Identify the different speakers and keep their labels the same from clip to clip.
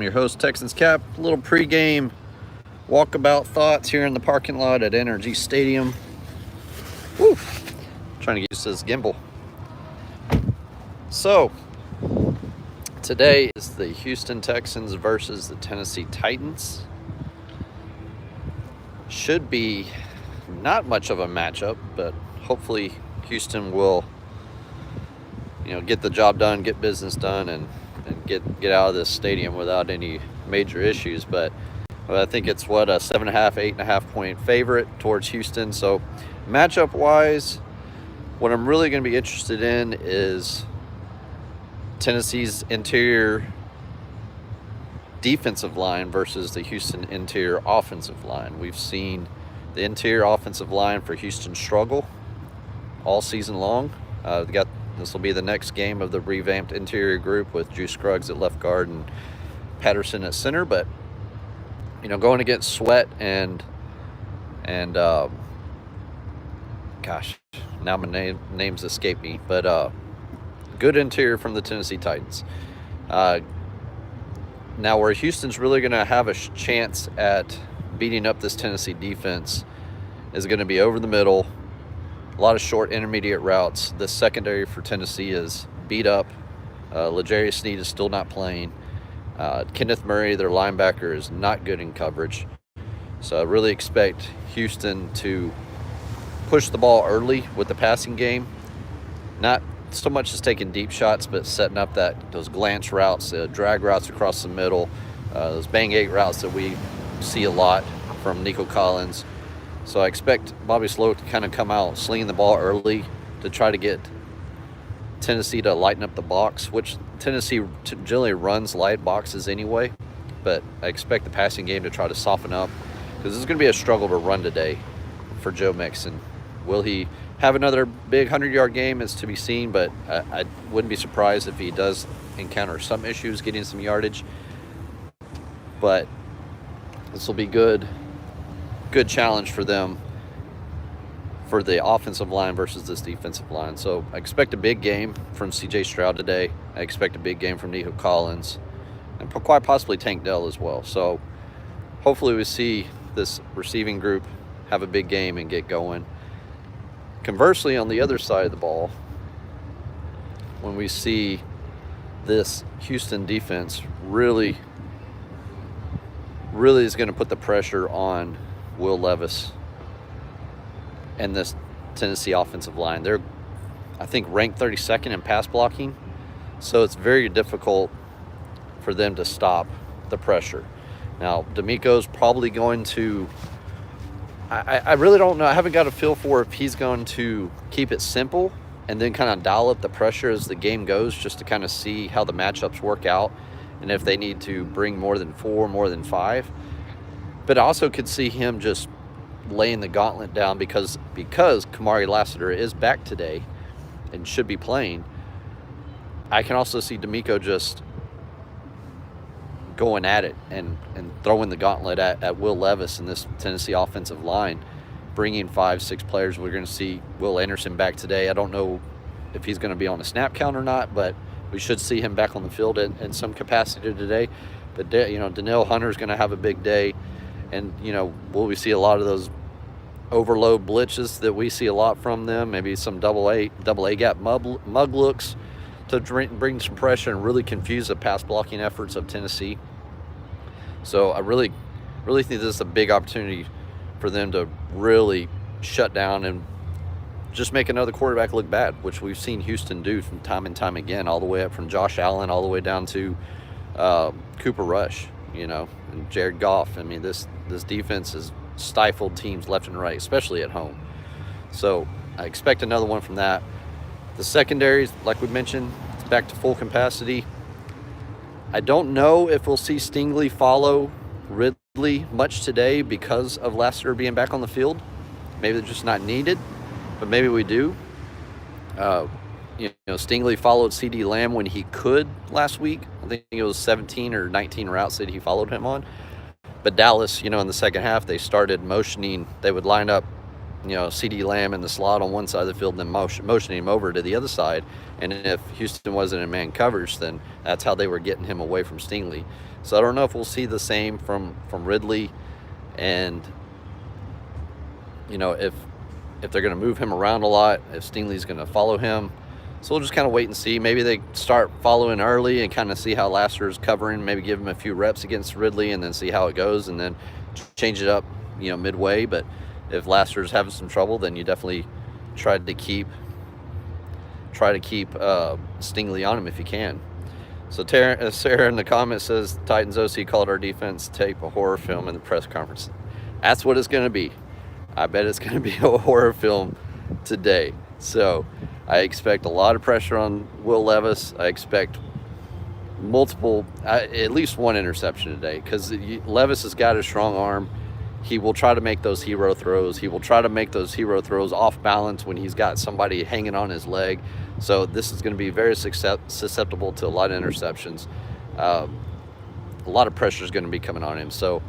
Speaker 1: your host, Texans Cap. A little pregame walkabout thoughts here in the parking lot at NRG Stadium. Woo! Trying to get used to this gimbal. So, today is the Houston Texans versus the Tennessee Titans. Should be not much of a matchup, but hopefully Houston will, get the job done, get business done, and get out of this stadium without any major issues. But I think it's a 7.5, 8.5 point favorite towards Houston. So matchup wise, what I'm really going to be interested in is Tennessee's interior defensive line versus the Houston interior offensive line. We've seen the interior offensive line for Houston struggle all season long. This will be the next game of the revamped interior group with Juice Scruggs at left guard and Patterson at center. But going against Sweat and now my names escape me, but good interior from the Tennessee Titans. Now where Houston's really going to have a chance at beating up this Tennessee defense is going to be over the middle. A lot of short intermediate routes. The secondary for Tennessee is beat up. L'Jarius Sneed is still not playing. Kenneth Murray, their linebacker, is not good in coverage. So I really expect Houston to push the ball early with the passing game. Not so much as taking deep shots, but setting up those glance routes, drag routes across the middle, those bang eight routes that we see a lot from Nico Collins. So I expect Bobby Sloat to kind of come out slinging the ball early to try to get Tennessee to lighten up the box, which Tennessee generally runs light boxes anyway. But I expect the passing game to try to soften up because it's going to be a struggle to run today for Joe Mixon. Will he have another big 100-yard game is to be seen, but I wouldn't be surprised if he does encounter some issues getting some yardage. But this will be good challenge for them for the offensive line versus this defensive line. So I expect a big game from C.J. Stroud today. I expect a big game from Nico Collins and quite possibly Tank Dell as well. So hopefully we see this receiving group have a big game and get going. Conversely, on the other side of the ball, when we see this Houston defense really is going to put the pressure on Will Levis and this Tennessee offensive line. They're, I think, ranked 32nd in pass blocking, so it's very difficult for them to stop the pressure. Now, D'Amico's probably going to, I really don't know. I haven't got a feel for if he's going to keep it simple and then kind of dial up the pressure as the game goes just to kind of see how the matchups work out and if they need to bring more than 4, more than 5. But I also could see him just laying the gauntlet down because Kamari Lassiter is back today and should be playing. I can also see D'Amico just going at it and throwing the gauntlet at Will Levis and this Tennessee offensive line, bringing 5, 6 players. We're going to see Will Anderson back today. I don't know if he's going to be on a snap count or not, but we should see him back on the field in some capacity today. But Danielle Hunter's going to have a big day. And, will we see a lot of those overload blitzes that we see a lot from them? Maybe some double A gap mug looks to bring some pressure and really confuse the pass blocking efforts of Tennessee. So I really think this is a big opportunity for them to really shut down and just make another quarterback look bad, which we've seen Houston do from time and time again, all the way up from Josh Allen all the way down to Cooper Rush, and Jared Goff. I mean, this defense has stifled teams left and right, especially at home. So I expect another one from that. The secondaries, like we mentioned, it's back to full capacity. I don't know if we'll see Stingley follow Ridley much today because of Lassiter being back on the field. Maybe they're just not needed, but maybe we do. Stingley followed CeeDee Lamb when he could last week. I think it was 17 or 19 routes that he followed him on. But Dallas, in the second half, they started motioning. They would line up CeeDee Lamb in the slot on one side of the field, and then motioning him over to the other side. And if Houston wasn't in man coverage, then that's how they were getting him away from Stingley. So I don't know if we'll see the same from Ridley, and if they're going to move him around a lot, if Stingley's going to follow him. So we'll just kind of wait and see. Maybe they start following early and kind of see how Lassiter's covering, maybe give him a few reps against Ridley and then see how it goes, and then change it up, midway. But if Lassiter's having some trouble, then you definitely try to keep Stingley on him if you can. So Sarah in the comments says, Titans OC called our defense tape a horror film in the press conference. That's what it's going to be. I bet it's going to be a horror film today. So I expect a lot of pressure on Will Levis. I expect at least one interception today, because Levis has got a strong arm. He will try to make those hero throws. He will try to make those hero throws off balance when he's got somebody hanging on his leg. So this is going to be very susceptible to a lot of interceptions. A lot of pressure is going to be coming on him. So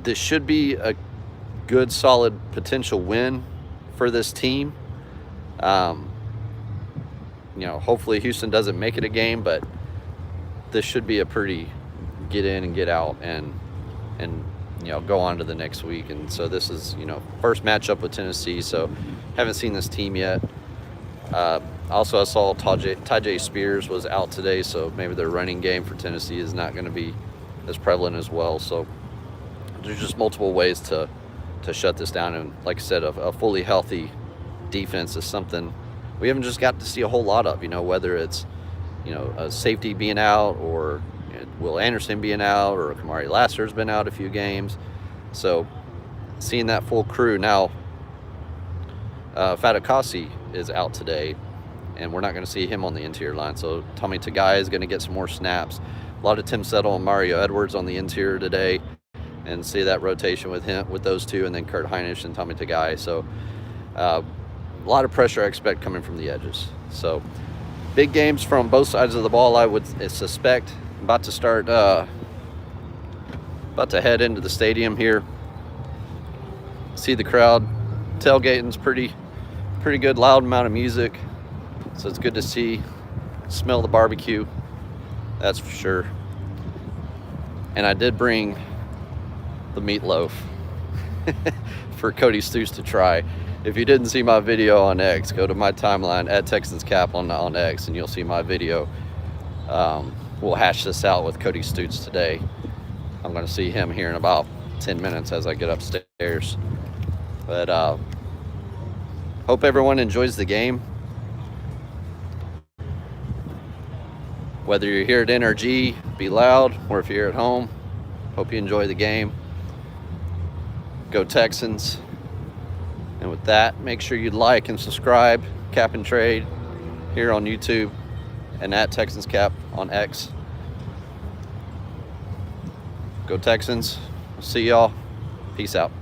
Speaker 1: this should be a good, solid potential win for this team. Hopefully Houston doesn't make it a game, but this should be a pretty get in and get out and go on to the next week. And so this is, first matchup with Tennessee, so haven't seen this team yet. Also, I saw Tyjae Spears was out today, so maybe their running game for Tennessee is not going to be as prevalent as well. So there's just multiple ways to shut this down. And like I said, a fully healthy defense is something we haven't just got to see a whole lot of, whether it's, a safety being out, or Will Anderson being out, or Kamari Lassiter's been out a few games. So seeing that full crew now, Fatukasi is out today, and we're not going to see him on the interior line. So Tommy Tagai is going to get some more snaps. A lot of Tim Settle and Mario Edwards on the interior today, and see that rotation with those two, and then Kurt Hinish and Tommy Tagai. So a lot of pressure I expect coming from the edges. So big games from both sides of the ball, I would suspect. About to head into the stadium here. See the crowd. Tailgating's pretty good, loud amount of music. So it's good to smell the barbecue. That's for sure. And I did bring the meatloaf for Cody Stoots to try. If you didn't see my video on X, go to my timeline at TexansCap on X, and you'll see my video. We'll hash this out with Cody Stoots today. I'm going to see him here in about 10 minutes as I get upstairs. But hope everyone enjoys the game. Whether you're here at NRG, be loud, or if you're at home, hope you enjoy the game. Go Texans. And with that, make sure you like and subscribe. Cap and Trade here on YouTube, and at TexansCap on X. Go Texans. See y'all. Peace out.